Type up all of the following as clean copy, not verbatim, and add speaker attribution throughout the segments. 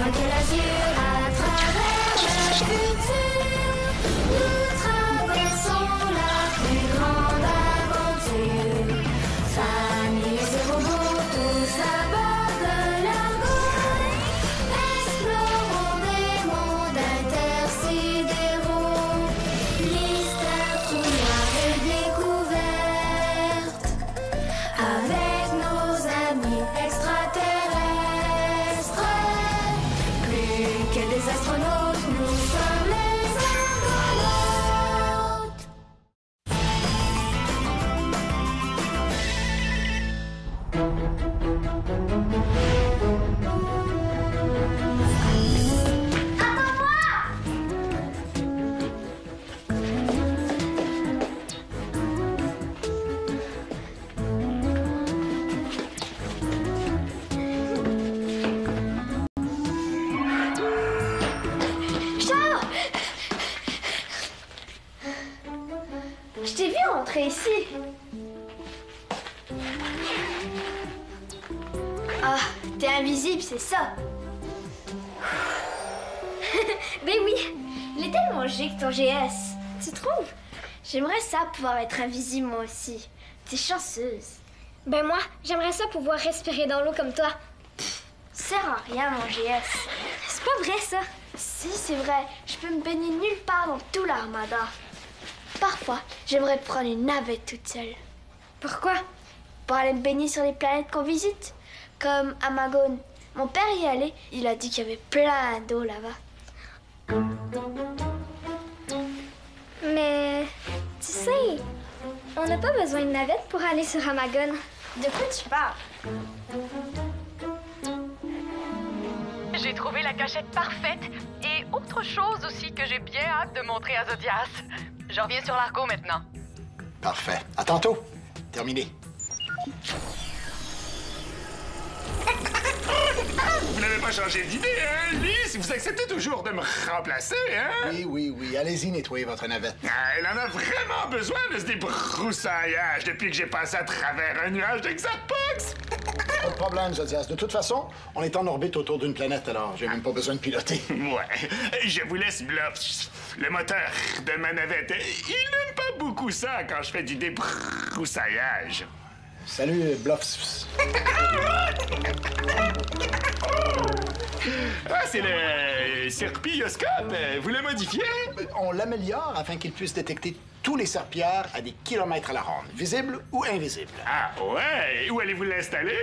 Speaker 1: loin que l'azur, à travers le futur, nous traversons la plus grande aventure. Familles et robots, tous à bord de l'argot, explorons des mondes intersidéraux, mystères, trous noirs et découvertes, avec nos amis extraterrestres. Plus que des astronautes, nous sommes les argonautes.
Speaker 2: Charles! Je t'ai vu entrer ici. Ah, t'es invisible, c'est ça. Ben oui, il est tellement giga ton GS. Tu trouves? J'aimerais ça pouvoir être invisible moi aussi. T'es chanceuse.
Speaker 3: Ben moi, j'aimerais ça pouvoir respirer dans l'eau comme toi.
Speaker 2: Ça sert à rien mon GS.
Speaker 3: C'est pas vrai ça.
Speaker 2: Si, c'est vrai. Je peux me baigner nulle part dans tout l'armada. Parfois, j'aimerais prendre une navette toute seule.
Speaker 3: Pourquoi?
Speaker 2: Pour aller me baigner sur les planètes qu'on visite. Comme Amagone. Mon père y allait, il a dit qu'il y avait plein d'eau là-bas.
Speaker 3: Mais tu sais, on n'a pas besoin de navette pour aller sur Amagone.
Speaker 2: De quoi tu parles?
Speaker 4: J'ai trouvé la cachette parfaite et autre chose aussi que j'ai bien hâte de montrer à Zodias. Je reviens sur l'argot maintenant.
Speaker 5: Parfait. À tantôt. Terminé.
Speaker 6: Vous n'avez pas changé d'idée, hein, Lise? Vous acceptez toujours de me remplacer, hein?
Speaker 5: Oui. Allez-y nettoyer votre navette.
Speaker 6: Ah, elle en a vraiment besoin de ce débroussaillage depuis que j'ai passé à travers un nuage d'Exapox.
Speaker 5: Pas de problème, Zodias. De toute façon, on est en orbite autour d'une planète, alors j'ai même pas besoin de piloter.
Speaker 6: Ouais. Je vous laisse Bluff, le moteur de ma navette. Il n'aime pas beaucoup ça quand je fais du débroussaillage.
Speaker 5: Salut, Bluffs.
Speaker 6: Ah, c'est le serpioscope. Vous le modifiez?
Speaker 5: On l'améliore afin qu'il puisse détecter tous les serpillères à des kilomètres à la ronde, visibles ou invisibles.
Speaker 6: Ah ouais? Où allez-vous l'installer?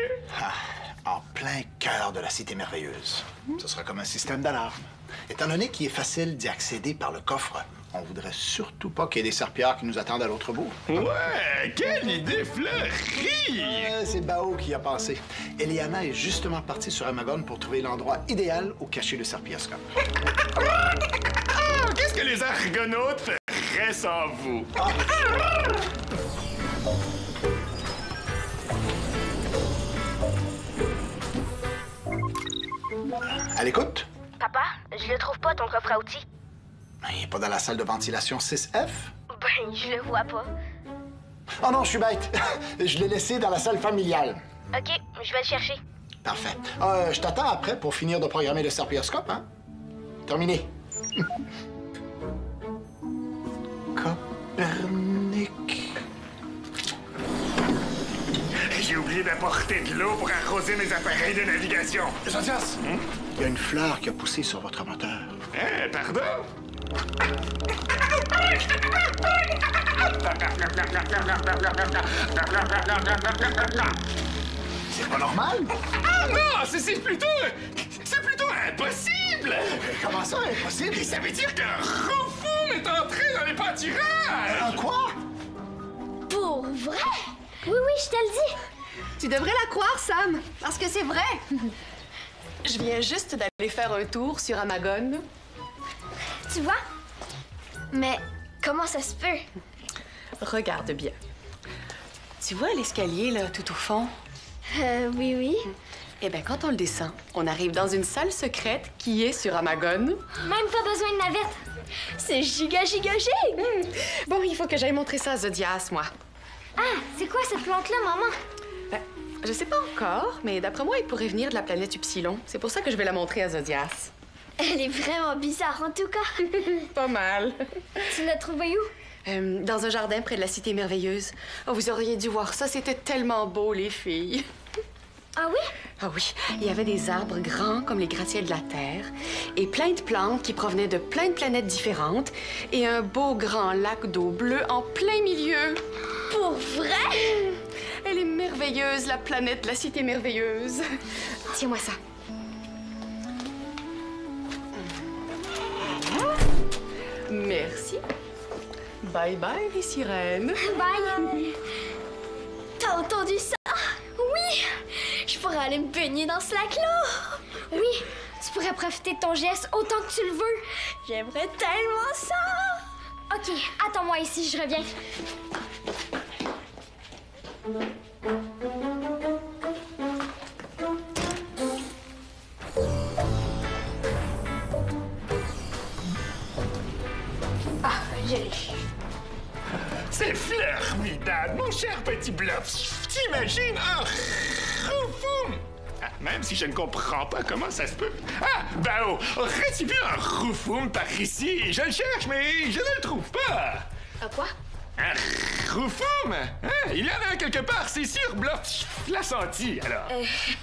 Speaker 5: En plein cœur de la cité merveilleuse. Ce sera comme un système d'alarme. Étant donné qu'il est facile d'y accéder par le coffre, on voudrait surtout pas qu'il y ait des serpillères qui nous attendent à l'autre bout.
Speaker 6: Ouais, quelle idée fleurie!
Speaker 5: C'est Bao qui y a pensé. Eliana est justement partie sur Amagone pour trouver l'endroit idéal où cacher le serpilloscope.
Speaker 6: Qu'est-ce que les argonautes feraient sans vous?
Speaker 5: À l'écoute?
Speaker 2: Papa, je le trouve pas ton coffre à outils.
Speaker 5: Il n'est pas dans la salle de ventilation 6F?
Speaker 2: Ben, je le vois pas.
Speaker 5: Oh non, je suis bête. Je l'ai laissé dans la salle familiale.
Speaker 2: Ok, je vais le chercher.
Speaker 5: Parfait. Je t'attends après pour finir de programmer le serpilloscope, hein? Terminé. Copernic.
Speaker 6: J'ai oublié d'apporter de l'eau pour arroser mes appareils de navigation.
Speaker 5: Zodias, il y a une fleur qui a poussé sur votre moteur.
Speaker 6: Hein, pardon?
Speaker 5: C'est pas normal?
Speaker 6: Ah non, c'est plutôt impossible!
Speaker 5: Comment ça, impossible?
Speaker 6: Ça veut dire qu'un roufou est entré dans les pâturages!
Speaker 5: En quoi?
Speaker 2: Pour vrai?
Speaker 3: Oui, je te le dis.
Speaker 7: Tu devrais la croire, Sam, parce que c'est vrai. Je viens juste d'aller faire un tour sur Amagone.
Speaker 2: Tu vois? Mais comment ça se peut?
Speaker 7: Regarde bien. Tu vois l'escalier, là, tout au fond?
Speaker 2: Oui.
Speaker 7: Eh bien, quand on le descend, on arrive dans une salle secrète qui est sur Amagone.
Speaker 3: Même pas besoin de navette.
Speaker 2: C'est giga gigue!
Speaker 7: Bon, il faut que j'aille montrer ça à Zodias, moi.
Speaker 3: Ah, c'est quoi cette plante-là, maman?
Speaker 7: Ben, Je sais pas encore, mais d'après moi, il pourrait venir de la planète Upsilon. C'est pour ça que je vais la montrer à Zodias.
Speaker 2: Elle est vraiment bizarre, en tout cas.
Speaker 7: Pas mal.
Speaker 3: Tu l'as trouvé où?
Speaker 7: Dans un jardin près de la Cité Merveilleuse. Oh, vous auriez dû voir ça, c'était tellement beau, les filles.
Speaker 3: Ah oui?
Speaker 7: Ah oui, il y avait des arbres grands comme les gratte-ciels de la Terre et plein de plantes qui provenaient de plein de planètes différentes et un beau grand lac d'eau bleue en plein milieu.
Speaker 2: Pour vrai?
Speaker 7: Elle est merveilleuse, la planète de la Cité Merveilleuse. Tiens-moi ça. Merci. Bye bye, les sirènes.
Speaker 3: Bye!
Speaker 2: T'as entendu ça?
Speaker 3: Oui!
Speaker 2: Je pourrais aller me baigner dans ce lac-là.
Speaker 3: Oui! Tu pourrais profiter de ton geste autant que tu le veux.
Speaker 2: J'aimerais tellement ça.
Speaker 3: OK, attends-moi ici, je reviens.
Speaker 2: Ah, je l'ai.
Speaker 6: C'est formidable, mon cher petit Bluff. T'imagines un roufoum? Ah, même si je ne comprends pas comment ça se peut. Ah, Bao, aurais-tu vu un roufoum par ici? Je le cherche, mais je ne le trouve pas.
Speaker 2: Quoi?
Speaker 6: Un roufoum? Hein? Il y en a un quelque part, c'est sûr, Bluff. L'a senti, alors.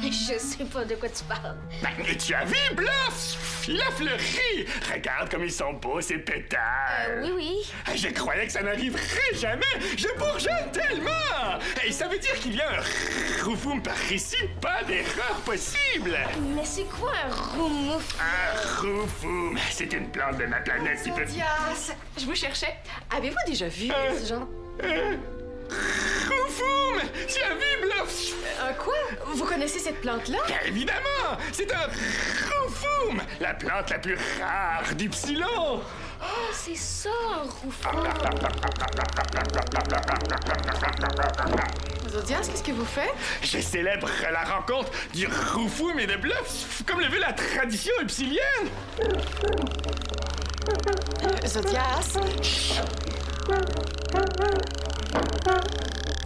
Speaker 2: Je sais pas de quoi tu parles.
Speaker 6: Ben, tu as vu, Bluff? Il a fleuri. Regarde comme ils sont beaux, ces pétales.
Speaker 2: Oui, oui.
Speaker 6: Je croyais que ça n'arriverait jamais. Je bourgeonne tellement. Et ça veut dire qu'il y a un roufoum par ici. Pas d'erreur possible.
Speaker 2: Mais c'est quoi un roumouf?
Speaker 6: Un roufoum, c'est une plante de ma planète qui peut...
Speaker 7: Zodias, je vous cherchais. Avez-vous déjà vu ce genre?
Speaker 6: Roufoum! Tu as vu, Bluff?
Speaker 7: Quoi? Vous connaissez cette plante-là?
Speaker 6: Bien évidemment! C'est un roufoum! La plante la plus rare d'Ypsilon!
Speaker 2: Oh, c'est ça, un roufoum.
Speaker 7: Zodias, qu'est-ce que vous faites?
Speaker 6: Je célèbre la rencontre du roufoum et de Bluff, comme le veut la tradition ypsilienne!
Speaker 7: Zodias?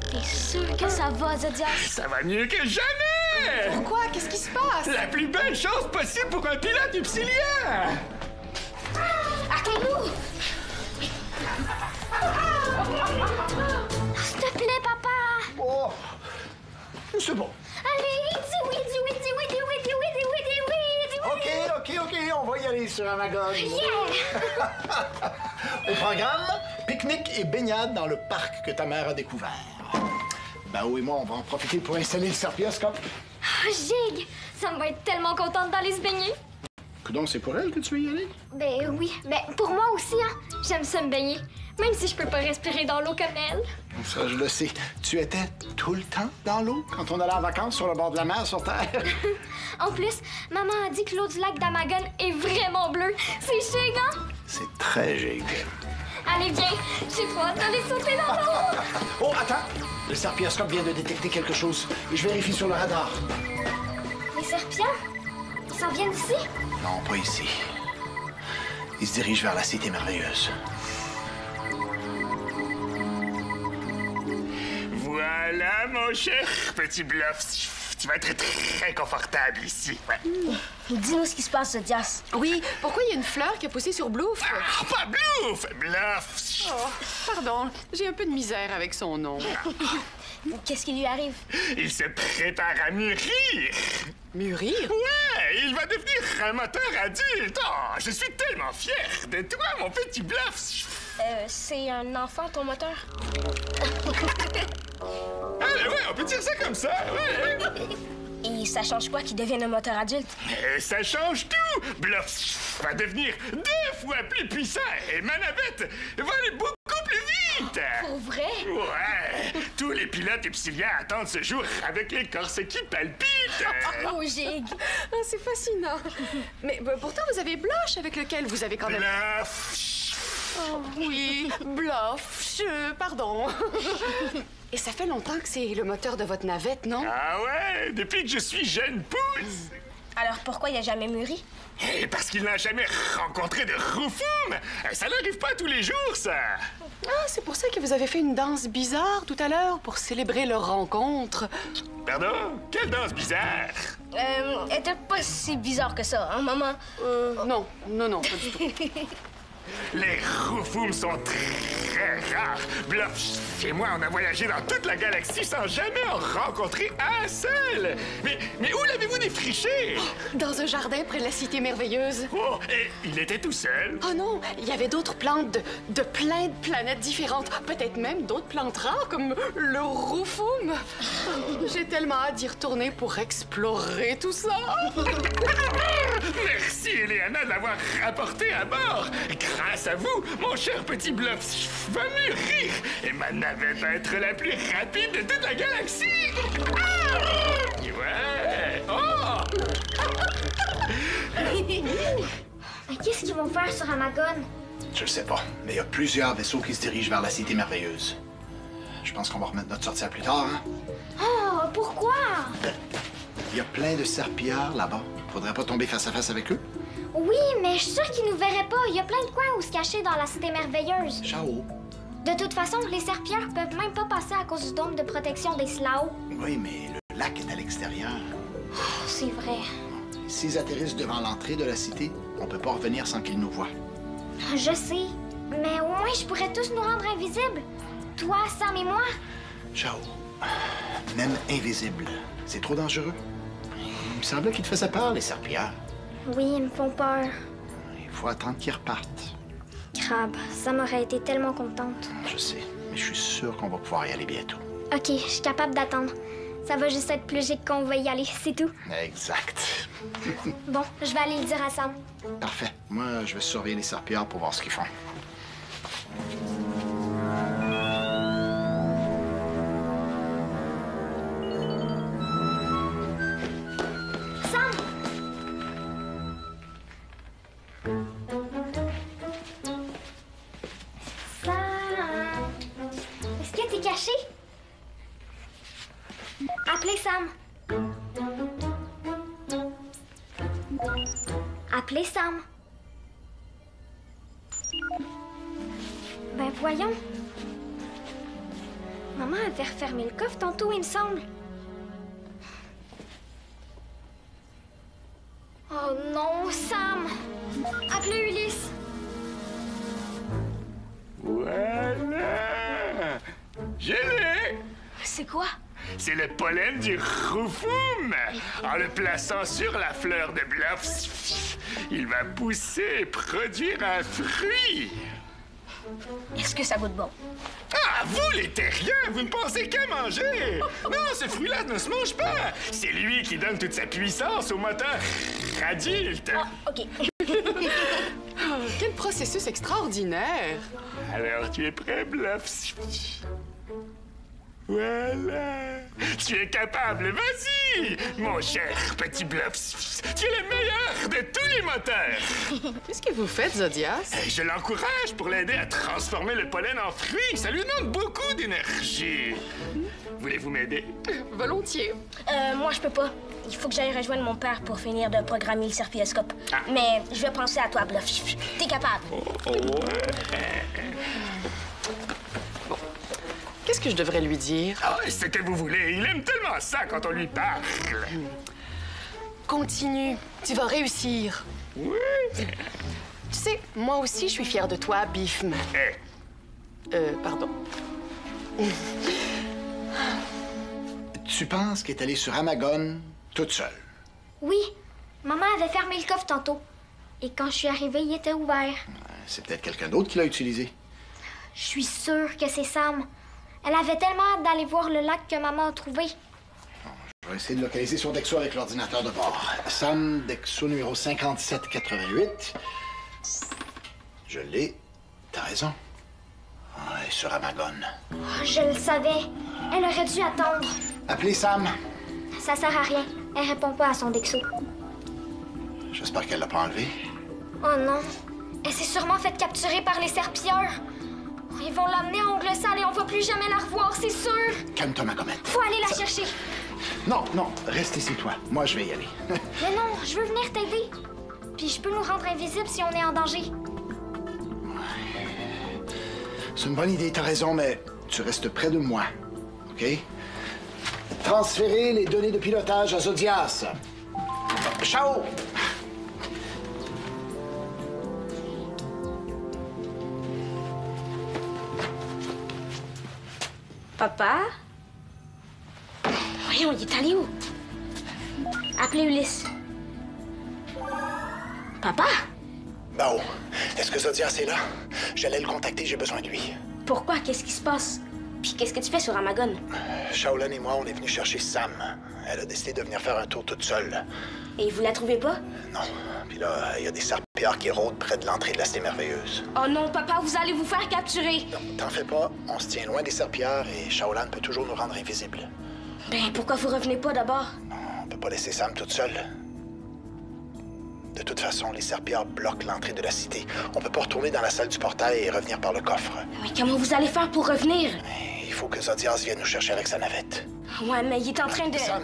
Speaker 2: T'es sûr que ça va, Zodias?
Speaker 6: Ça va mieux que jamais!
Speaker 7: Pourquoi? Qu'est-ce qui se passe?
Speaker 6: La plus belle chose possible pour un pilote ypsilien!
Speaker 2: Attends-nous!
Speaker 3: S'il te plaît, papa!
Speaker 5: Oh, c'est bon.
Speaker 3: Allez, dis oui, dis oui, dis oui, dis oui, dis oui, dis oui, dis oui, dis oui!
Speaker 5: OK, on va y aller sur Amazon.
Speaker 3: Yeah!
Speaker 5: Au programme, pique-nique et baignade dans le parc que ta mère a découvert. Bao et moi, on va en profiter pour installer le serpioscope.
Speaker 3: Oh, Gig! Ça me va être tellement contente d'aller se baigner.
Speaker 5: Coudonc, c'est pour elle que tu veux y aller?
Speaker 3: Ben oui, ben pour moi aussi, hein. J'aime ça me baigner. Même si je peux pas respirer dans l'eau comme elle.
Speaker 5: Ça, je le sais. Tu étais tout le temps dans l'eau quand on allait en vacances sur le bord de la mer sur Terre.
Speaker 3: En plus, maman a dit que l'eau du lac d'Amagon est vraiment bleue. C'est chic, hein?
Speaker 5: C'est très gigue.
Speaker 3: Allez, viens. J'ai trop hâte d'aller sauter dans l'eau.
Speaker 5: Oh, attends! Le serpioscope vient de détecter quelque chose. Et je vérifie sur le radar.
Speaker 3: Les serpients? Ils s'en viennent d'ici?
Speaker 5: Non, pas ici. Ils se dirigent vers la Cité Merveilleuse.
Speaker 6: Voilà, mon cher petit Bluff. Tu vas être très confortable ici. Ouais.
Speaker 2: Dis-nous ce qui se passe, Zodias.
Speaker 7: Oui, pourquoi il y a une fleur qui a poussé sur Bluff?
Speaker 6: Ah, pas Bluff! Bluff!
Speaker 7: Oh, pardon, j'ai un peu de misère avec son nom.
Speaker 2: Qu'est-ce qui lui arrive?
Speaker 6: Il se prépare à mûrir.
Speaker 7: Mûrir?
Speaker 6: Ouais, il va devenir un moteur adulte. Oh, je suis tellement fier de toi, mon petit Bluff.
Speaker 2: C'est un enfant, ton moteur?
Speaker 6: Ah, ben ouais, on peut dire ça comme ça, ouais.
Speaker 2: Et ça change quoi qu'il devienne un moteur adulte?
Speaker 6: Et ça change tout! Bluff va devenir 2 fois plus puissant et ma navette va aller beaucoup plus vite!
Speaker 2: Pour vrai?
Speaker 6: Ouais! Tous les pilotes ypsiliens attendent ce jour avec les corses qui palpitent!
Speaker 2: Oh, Gig!
Speaker 7: Ah, c'est fascinant. Mais pourtant, vous avez Blush avec lequel vous avez quand même...
Speaker 6: Bluff!
Speaker 7: Oh, oui, Bluff, pardon. Et ça fait longtemps que c'est le moteur de votre navette, non?
Speaker 6: Ah ouais? Depuis que je suis jeune pousse!
Speaker 8: Alors pourquoi il a jamais mûri?
Speaker 6: Et parce qu'il n'a jamais rencontré de Roufoum! Ça n'arrive pas tous les jours, ça!
Speaker 7: Ah, c'est pour ça que vous avez fait une danse bizarre tout à l'heure pour célébrer leur rencontre.
Speaker 6: Pardon? Quelle danse bizarre!
Speaker 8: Elle était pas si bizarre que ça, hein, maman?
Speaker 7: Non, pas du tout.
Speaker 6: Les Roufoum sont très rares. Bluff et moi, on a voyagé dans toute la galaxie sans jamais en rencontrer un seul. Mais où l'avez-vous défriché?
Speaker 7: Dans un jardin près de la Cité Merveilleuse.
Speaker 6: Oh, et il était tout seul.
Speaker 7: Oh non, il y avait d'autres plantes de plein de planètes différentes. Peut-être même d'autres plantes rares comme le Roufoum. J'ai tellement hâte d'y retourner pour explorer tout ça.
Speaker 6: Merci, Eliana, de l'avoir rapporté à bord. Grâce à vous, mon cher petit Bluff va mûrir et ma navette va être la plus rapide de toute la galaxie. Ah! Ouais! Oh!
Speaker 3: Mais qu'est-ce qu'ils vont faire sur Amagon?
Speaker 5: Je le sais pas, mais il y a plusieurs vaisseaux qui se dirigent vers la Cité Merveilleuse. Je pense qu'on va remettre notre sortie à plus tard, hein?
Speaker 3: Oh, pourquoi?
Speaker 5: Il y a plein de serpillards là-bas. Faudrait pas tomber face à face avec eux?
Speaker 3: Oui, mais je suis sûre qu'ils nous verraient pas. Il y a plein de coins où se cacher dans la Cité Merveilleuse.
Speaker 5: Ciao.
Speaker 3: De toute façon, les serpillères peuvent même pas passer à cause du dôme de protection des Slough.
Speaker 5: Oui, mais le lac est à l'extérieur.
Speaker 3: Oh, c'est vrai.
Speaker 5: S'ils atterrissent devant l'entrée de la cité, on peut pas revenir sans qu'ils nous voient.
Speaker 3: Je sais, mais au moins je pourrais tous nous rendre invisibles. Toi, Sam et moi.
Speaker 5: Ciao. Même invisible, c'est trop dangereux. Il me semblait qu'ils te faisaient peur, les serpillards.
Speaker 3: Oui, ils me font peur.
Speaker 5: Il faut attendre qu'ils repartent.
Speaker 3: Crabe, ça m'aurait été tellement contente.
Speaker 5: Je sais, mais je suis sûr qu'on va pouvoir y aller bientôt.
Speaker 3: Ok, je suis capable d'attendre. Ça va juste être plus logique qu'on va y aller, c'est tout.
Speaker 5: Exact.
Speaker 3: Bon, je vais aller le dire à Sam.
Speaker 5: Parfait. Moi, je vais surveiller les serpillards pour voir ce qu'ils font.
Speaker 3: Sam! Sam! Est-ce que t'es caché? Appelez Sam. Appelez Sam. Ben voyons. Maman avait refermé le coffre tantôt, il me semble. Oh non, Sam! Appelez Ulysse.
Speaker 6: Voilà! Je l'ai!
Speaker 8: C'est quoi?
Speaker 6: C'est le pollen du Roufoum! En le plaçant sur la fleur de Bluff, il va pousser et produire un fruit!
Speaker 8: Est-ce que ça goûte bon?
Speaker 6: Ah, vous les terriens, vous ne pensez qu'à manger! Non, ce fruit-là ne se mange pas! C'est lui qui donne toute sa puissance au moteur adulte!
Speaker 8: Ah, ok.
Speaker 7: Quel processus extraordinaire!
Speaker 6: Alors, tu es prêt, Bluff? Voilà! Tu es capable, vas-y! Mon cher petit Bluff, tu es le meilleur de tous les moteurs!
Speaker 7: Qu'est-ce que vous faites, Zodias?
Speaker 6: Je l'encourage pour l'aider à transformer le pollen en fruit. Ça lui demande beaucoup d'énergie. Voulez-vous m'aider?
Speaker 7: Volontiers.
Speaker 8: Moi, je peux pas. Il faut que j'aille rejoindre mon père pour finir de programmer le serpilloscope.
Speaker 6: Ah.
Speaker 8: Mais je vais penser à toi, Bluff. T'es capable.
Speaker 7: Qu'est-ce que je devrais lui dire?
Speaker 6: Ah, ce que vous voulez. Il aime tellement ça quand on lui parle.
Speaker 7: Continue, tu vas réussir.
Speaker 6: Oui.
Speaker 7: Tu sais, moi aussi, je suis fière de toi, Biffm. Pardon.
Speaker 5: Tu penses qu'elle est allée sur Amagon toute seule?
Speaker 3: Oui, maman avait fermé le coffre tantôt. Et quand je suis arrivée, il était ouvert.
Speaker 5: C'est peut-être quelqu'un d'autre qui l'a utilisé.
Speaker 3: Je suis sûre que c'est Sam. Elle avait tellement hâte d'aller voir le lac que maman a trouvé.
Speaker 5: Je vais essayer de localiser son Dexo avec l'ordinateur de bord. Sam, Dexo numéro 5788. Je l'ai. T'as raison. Ouais, sur Amagon.
Speaker 3: Oh, je le savais. Elle aurait dû attendre.
Speaker 5: Appelez Sam.
Speaker 3: Ça sert à rien. Elle répond pas à son Dexo.
Speaker 5: J'espère qu'elle l'a pas enlevé.
Speaker 3: Oh non. Elle s'est sûrement faite capturer par les serpilleurs. Ils vont l'amener à Ongle Sale et on va plus jamais la revoir, c'est sûr.
Speaker 5: Calme-toi, ma comète.
Speaker 3: Faut aller la chercher.
Speaker 5: Non, non, reste ici, toi. Moi, je vais y aller.
Speaker 3: Mais non, je veux venir t'aider. Puis je peux nous rendre invisibles si on est en danger.
Speaker 5: C'est une bonne idée, t'as raison, mais tu restes près de moi. OK? Transférer les données de pilotage à Zodias. Ciao!
Speaker 8: Papa? Voyons, il est allé où? Appelez Ulysse. Papa?
Speaker 5: Bao, est-ce que Zodias est là? J'allais le contacter, j'ai besoin de lui.
Speaker 8: Pourquoi? Qu'est-ce qui se passe? Puis qu'est-ce que tu fais sur Amagon?
Speaker 5: Shaolan et moi, on est venus chercher Sam. Elle a décidé de venir faire un tour toute seule.
Speaker 8: Et vous la trouvez pas?
Speaker 5: Non. Puis là, il y a des serpillères qui rôdent près de l'entrée de la Cité Merveilleuse.
Speaker 8: Oh non, papa, vous allez vous faire capturer!
Speaker 5: Non, t'en fais pas. On se tient loin des serpillères et Shaolan peut toujours nous rendre invisibles.
Speaker 8: Ben, pourquoi vous revenez pas d'abord?
Speaker 5: On peut pas laisser Sam toute seule. De toute façon, les serpillères bloquent l'entrée de la cité. On peut pas retourner dans la salle du portail et revenir par le coffre.
Speaker 8: Mais comment vous allez faire pour revenir?
Speaker 5: Il faut que Zodias vienne nous chercher avec sa navette.
Speaker 8: Ouais, mais il est en train de...
Speaker 5: Sam!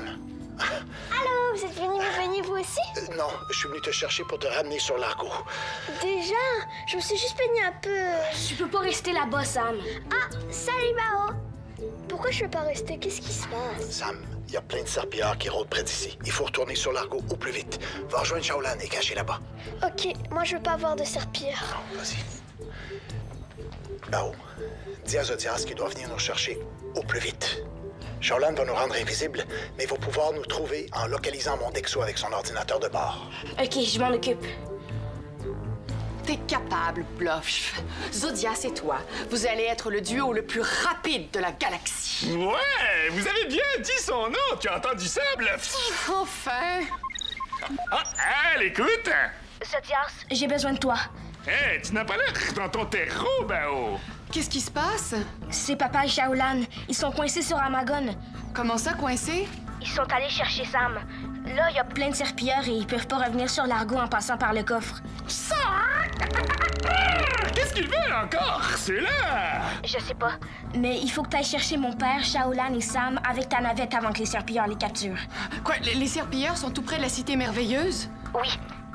Speaker 3: Allô, vous êtes venu vous aussi?
Speaker 5: Non, je suis venu te chercher pour te ramener sur l'Argo.
Speaker 3: Déjà? Je me suis juste baignée un peu.
Speaker 8: Tu peux pas rester là-bas, Sam.
Speaker 3: Ah, salut Bao! Pourquoi je peux pas rester? Qu'est-ce qui se passe?
Speaker 5: Sam, il y a plein de serpillères qui rôdent près d'ici. Il faut retourner sur l'Argo au plus vite. Va rejoindre Shaolan et cacher là-bas.
Speaker 3: Ok, moi je veux pas voir de serpillère.
Speaker 5: Non, vas-y. Bao, dis à Zodias qu'il doit venir nous chercher au plus vite. Shaolan va nous rendre invisibles, mais il va pouvoir nous trouver en localisant mon Dexo avec son ordinateur de bord.
Speaker 8: Ok, je m'en occupe.
Speaker 7: T'es capable, Bluff. Zodias et toi, vous allez être le duo le plus rapide de la galaxie.
Speaker 6: Ouais, vous avez bien dit son nom. Tu as entendu ça, Bluff?
Speaker 7: Enfin!
Speaker 6: Ah, elle écoute.
Speaker 8: Zodias, j'ai besoin de toi.
Speaker 6: Hé, tu n'as pas l'air dans ton terreau, Bao.
Speaker 7: Qu'est-ce qui se passe?
Speaker 8: C'est papa et Shaolan. Ils sont coincés sur Amagon.
Speaker 7: Comment ça, coincé?
Speaker 8: Ils sont allés chercher Sam. Là, il y a plein de serpillères et ils peuvent pas revenir sur l'Argo en passant par le coffre.
Speaker 6: Ça! Qu'est-ce qu'ils veulent encore? C'est là!
Speaker 8: Je sais pas. Mais il faut que tu ailles chercher mon père, Shaolan et Sam avec ta navette avant que les serpillères les capturent.
Speaker 7: Quoi, les serpillères sont tout près de la Cité Merveilleuse?
Speaker 8: Oui.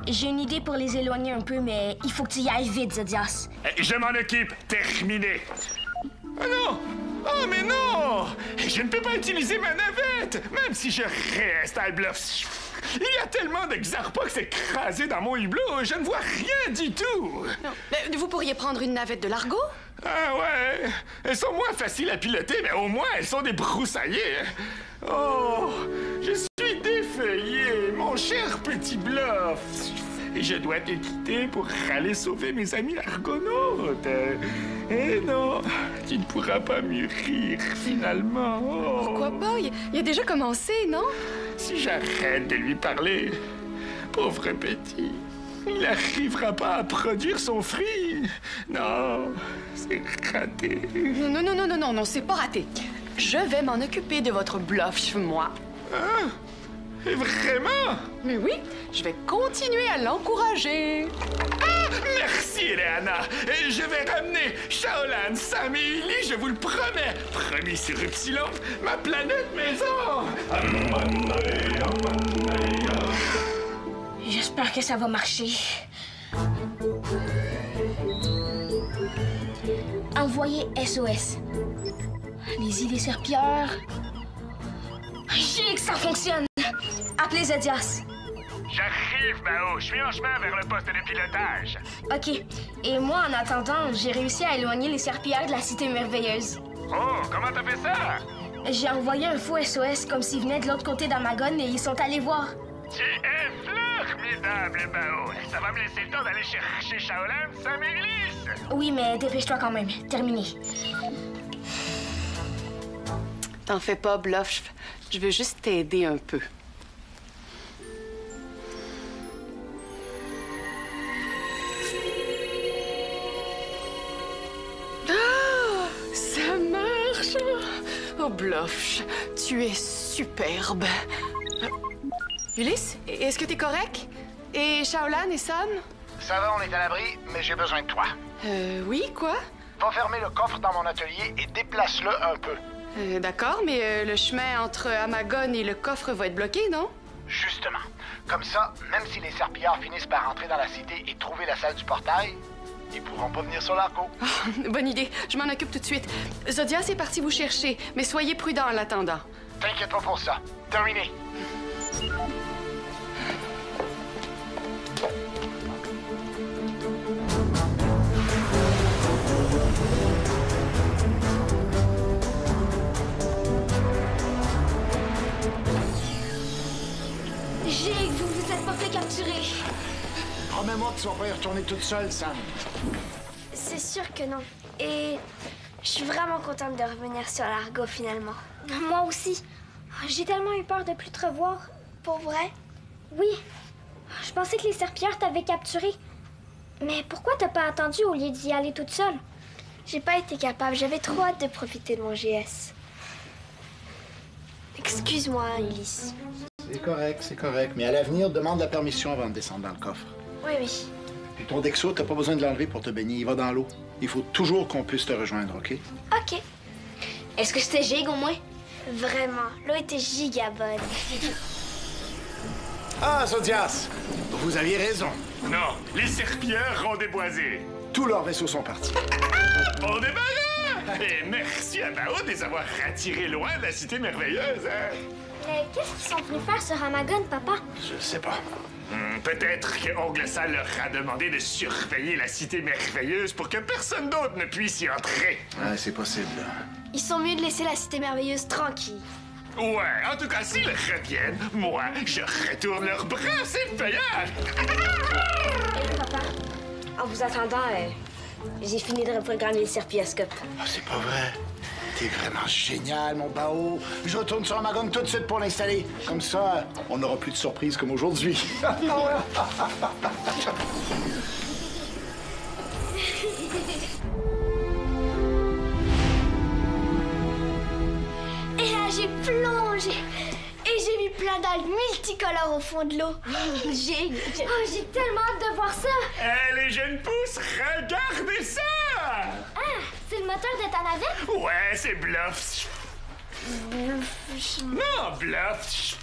Speaker 8: J'ai une idée pour les éloigner un peu, mais il faut que tu y ailles vite, Zodias.
Speaker 6: Je m'en occupe. Terminé. Oh non! Oh, mais non! Je ne peux pas utiliser ma navette, même si je reste à Bluff. Il y a tellement de Xarpox écrasés dans mon hublot, je ne vois rien du tout.
Speaker 7: Non. Mais vous pourriez prendre une navette de l'Argo?
Speaker 6: Ah ouais, elles sont moins faciles à piloter, mais au moins elles sont débroussaillées. Oh, je suis défeuillé, mon cher petit Bluff. Et je dois te quitter pour aller sauver mes amis argonautes. Eh non, tu ne pourras pas mûrir, finalement. Oh.
Speaker 7: Pourquoi pas? Il a déjà commencé, non?
Speaker 6: Si j'arrête de lui parler, pauvre petit, il n'arrivera pas à produire son fruit. Non, c'est raté.
Speaker 7: Non, c'est pas raté. Je vais m'en occuper de votre Bluff, moi.
Speaker 6: Hein? Vraiment?
Speaker 7: Mais oui, je vais continuer à l'encourager.
Speaker 6: Ah, merci, Eleana. Je vais ramener Shaolan, Sam et Illy, je vous le promets. Promis sur Upsilon, ma planète maison.
Speaker 8: J'espère que ça va marcher. Envoyez SOS. Les îles serpillères. J'ai que ça fonctionne. Appelez Zodias.
Speaker 6: J'arrive, Bao. Je suis en chemin vers le poste de pilotage.
Speaker 8: OK. Et moi, en attendant, j'ai réussi à éloigner les serpillères de la Cité Merveilleuse.
Speaker 6: Oh, comment t'as fait ça?
Speaker 8: J'ai envoyé un faux SOS comme s'ils venaient de l'autre côté d'Amagon et ils sont allés voir.
Speaker 6: Tu es formidable, Bao. Ça va me laisser le temps d'aller chercher Shaolan, Sam et Ulysse.
Speaker 8: Oui, mais dépêche-toi quand même. Terminé.
Speaker 7: T'en fais pas, Bluff. Je veux juste t'aider un peu. Ah! Ça marche! Oh, Bluff, tu es superbe. Ulysse, est-ce que t'es correct? Et Shaolan et Sam?
Speaker 5: Ça va, on est à l'abri, mais j'ai besoin de toi.
Speaker 7: Oui, quoi?
Speaker 5: Va fermer le coffre dans mon atelier et déplace-le un peu.
Speaker 7: D'accord, mais le chemin entre Amagon et le coffre va être bloqué, non?
Speaker 5: Justement. Comme ça, même si les serpillards finissent par entrer dans la cité et trouver la salle du portail, ils pourront pas venir sur l'argot.
Speaker 7: Oh, bonne idée. Je m'en occupe tout de suite. Zodias est parti vous chercher, mais soyez prudents en l'attendant.
Speaker 5: T'inquiète pas pour ça. Terminé.
Speaker 2: Jake, vous vous êtes pas fait capturer.
Speaker 5: Promets-moi que tu vas pas y retourner toute seule, Sam.
Speaker 2: C'est sûr que non. Et je suis vraiment contente de revenir sur l'argot finalement.
Speaker 3: Moi aussi. J'ai tellement eu peur de plus te revoir.
Speaker 2: Pour vrai?
Speaker 3: Oui. Je pensais que les serpillères t'avaient capturé. Mais pourquoi t'as pas attendu au lieu d'y aller toute seule?
Speaker 2: J'ai pas été capable. J'avais trop hâte de profiter de mon GS. Excuse-moi, Ulysse.
Speaker 5: C'est correct. Mais à l'avenir, demande la permission avant de descendre dans le coffre.
Speaker 2: Oui, oui.
Speaker 5: Puis ton Dexo, t'as pas besoin de l'enlever pour te baigner. Il va dans l'eau. Il faut toujours qu'on puisse te rejoindre, OK?
Speaker 2: OK.
Speaker 8: Est-ce que c'était Jake au moins?
Speaker 2: Vraiment. L'eau était giga bonne.
Speaker 5: Ah, Zodias! Vous aviez raison.
Speaker 6: Non, les serpillères ont déboisé.
Speaker 5: Tous leurs vaisseaux sont partis.
Speaker 6: Bon débarras! Et merci à Bao de les avoir attirés loin de la cité merveilleuse, hein?
Speaker 3: Mais qu'est-ce qu'ils sont venus faire sur Amagon, papa?
Speaker 5: Je sais pas.
Speaker 6: Peut-être que Ongle Sal leur a demandé de surveiller la cité merveilleuse pour que personne d'autre ne puisse y entrer.
Speaker 5: Ouais, c'est possible.
Speaker 2: Ils sont mieux de laisser la cité merveilleuse tranquille.
Speaker 6: Ouais, en tout cas, s'ils reviennent, moi, je retourne leurs bras, c'est payant!
Speaker 8: Papa, en vous attendant, j'ai fini de reprogrammer les serpilloscopes.
Speaker 5: Ah, c'est pas vrai. T'es vraiment génial, mon Bao. Je retourne sur Amagon tout de suite pour l'installer. Comme ça, on n'aura plus de surprises comme aujourd'hui.
Speaker 2: Et là, j'ai plongé. Et j'ai mis plein d'algues multicolores au fond de l'eau.
Speaker 3: J'ai tellement hâte de voir ça!
Speaker 6: Les jeunes pousses, regardez ça!
Speaker 3: Ah, c'est le moteur de ta navette?
Speaker 6: Ouais, c'est Bluff. Non, Bluff.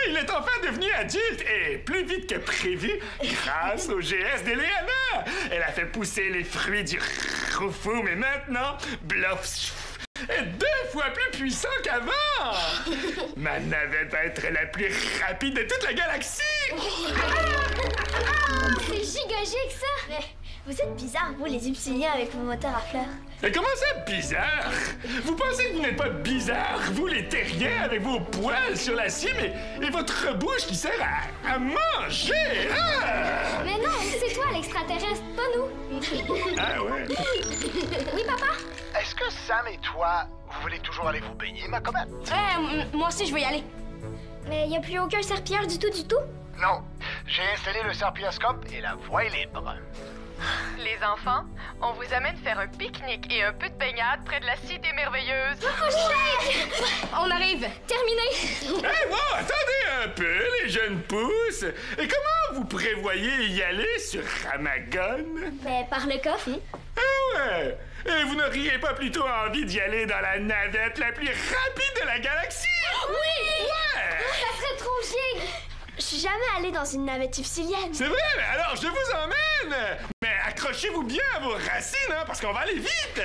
Speaker 6: Il est enfin devenu adulte et plus vite que prévu grâce au GS d'Eleana. Elle a fait pousser les fruits du Roufoum et maintenant, Bluff est 2 fois plus puissant qu'avant. Ma navette va être la plus rapide de toute la galaxie.
Speaker 2: C'est gigagique, ça! Mais vous êtes bizarres, vous, les Upsiliens, avec vos moteurs à fleurs.
Speaker 6: Mais comment ça, bizarre? Vous pensez que vous n'êtes pas bizarre, vous, les terriens, avec vos poils sur l'acier, et votre bouche qui sert à manger, hein?
Speaker 3: Mais non, c'est toi l'extraterrestre, pas nous.
Speaker 6: Ah ouais?
Speaker 3: Oui, papa?
Speaker 5: Est-ce que Sam et toi, vous voulez toujours aller vous baigner, ma comète?
Speaker 8: Moi aussi, je veux y aller.
Speaker 3: Mais il n'y a plus aucun serpilleur du tout, du tout?
Speaker 5: Non. J'ai installé le serpilloscope et la voie est libre.
Speaker 4: Les enfants, on vous amène faire un pique-nique et un peu de baignade près de la cité merveilleuse.
Speaker 8: On arrive.
Speaker 3: Terminé!
Speaker 6: Bon, attendez un peu, les jeunes pousses. Et comment vous prévoyez y aller sur Amagon?
Speaker 3: Ben, par le coffre.
Speaker 6: Ah ouais? Et vous n'auriez pas plutôt envie d'y aller dans la navette la plus rapide de la galaxie?
Speaker 2: Oui!
Speaker 6: Ouais!
Speaker 2: Ça serait trop giga! Je suis jamais allée dans une navette upsilienne.
Speaker 6: C'est vrai, mais alors je vous emmène! Mais accrochez-vous bien à vos racines, hein, parce qu'on va aller vite!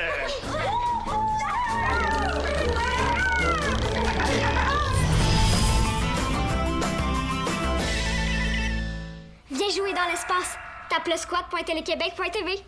Speaker 3: Viens jouer dans l'espace. Tape le squat.téléquébec.tv.